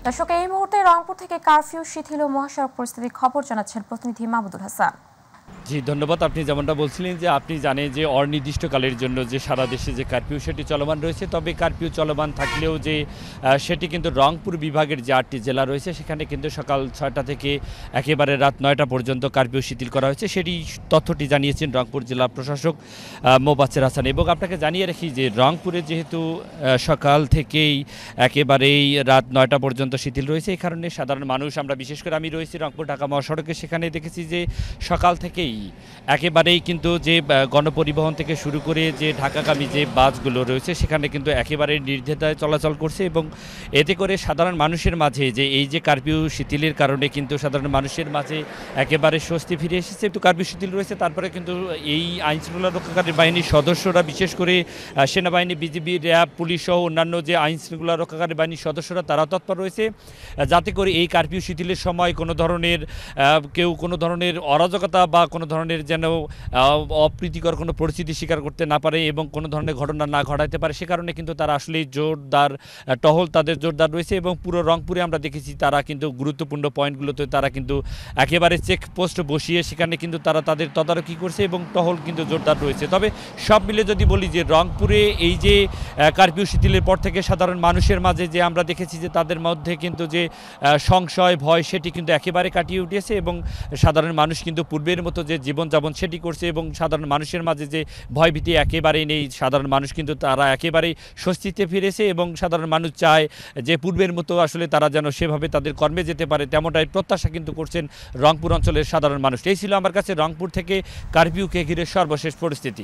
দর্শক, এই মুহূর্তে রংপুর থেকে কারফিউ শিথিল ও মহাসড়ক পরিস্থিতির খবর জানাচ্ছেন প্রতিনিধি মাহমুদুল হাসান। জি ধন্যবাদ। আপনি যেমনটা বলছিলেন যে আপনি জানেন যে অনির্দিষ্টকালের জন্য যে সারা দেশে যে কারফিউ সেটি চলমান রয়েছে, তবে কারফিউ চলমান থাকলেও যে সেটি কিন্তু রংপুর বিভাগের যে ৮টি জেলা রয়েছে সেখানে কিন্তু সকাল ৬টা থেকে একেবারে রাত ৯টা পর্যন্ত কারফিউ শিথিল করা হয়েছে। সেটি তথ্যটি জানিয়েছেন রংপুর জেলা প্রশাসক মোবাচ্চের হাসান। এবং আপনাকে জানিয়ে রাখি যে রংপুরে যেহেতু সকাল থেকেই একেবারেই রাত ৯টা পর্যন্ত শিথিল রয়েছে, এই কারণে সাধারণ মানুষ, আমরা বিশেষ করে আমি রয়েছি রংপুর ঢাকা মহাসড়কে, সেখানে দেখেছি যে সকাল থেকেই একেবারেই কিন্তু যে গণপরিবহন থেকে শুরু করে যে ঢাকাগামী যে বাসগুলো রয়েছে সেখানে কিন্তু একেবারে নির্দ্বিধায় চলাচল করছে। এবং এতে করে সাধারণ মানুষের মাঝে যে এই যে কারফিউ শিথিলের কারণে কিন্তু সাধারণ মানুষের মাঝে একেবারে স্বস্তি ফিরে এসেছে। একটু কারফিউ শিথিল রয়েছে, তারপরে কিন্তু এই আইনশৃঙ্খলা রক্ষাকারী বাহিনীর সদস্যরা, বিশেষ করে সেনাবাহিনী, বিজিবি, র্যাব, পুলিশ সহ অন্যান্য যে আইনশৃঙ্খলা রক্ষাকারী বাহিনীর সদস্যরা তারা তৎপর রয়েছে, যাতে করে এই কারফিউ শিথিলের সময় কোনো ধরনের কেউ কোনো ধরনের অরাজকতা বা কোনো ধরনের যেন অপ্রীতিকর কোনো পরিস্থিতি স্বীকার করতে না পারে এবং কোনো ধরনের ঘটনা না ঘটাতে পারে। সে কারণে কিন্তু তারা আসলেই জোরদার টহল তাদের জোরদার রয়েছে। এবং পুরো রংপুরে আমরা দেখেছি তারা কিন্তু গুরুত্বপূর্ণ পয়েন্টগুলোতে তারা কিন্তু একেবারে চেকপোস্ট বসিয়ে সেখানে কিন্তু তারা তাদের তদারকি করছে এবং টহল কিন্তু জোরদার রয়েছে। তবে সব মিলে যদি বলি যে রংপুরে এই যে কারফিউ শিথিলের পর থেকে সাধারণ মানুষের মাঝে যে আমরা দেখেছি যে তাদের মধ্যে কিন্তু যে সংশয়, ভয়, সেটি কিন্তু একেবারে কাটিয়ে উঠেছে এবং সাধারণ মানুষ কিন্তু পূর্বের মতো যে জীবনযাপন সেটি করছে এবং সাধারণ মানুষের মাঝে যে ভয়ভীতি একেবারেই নেই। সাধারণ মানুষ কিন্তু তারা একেবারেই স্বস্তিতে ফিরেছে এবং সাধারণ মানুষ চায় যে পূর্বের মতো আসলে তারা যেন সেভাবে তাদের কর্মে যেতে পারে, তেমনটাই প্রত্যাশা কিন্তু করছেন রংপুর অঞ্চলের সাধারণ মানুষ। এই ছিল আমার কাছে রংপুর থেকে কারফিউকে ঘিরে সর্বশেষ পরিস্থিতি।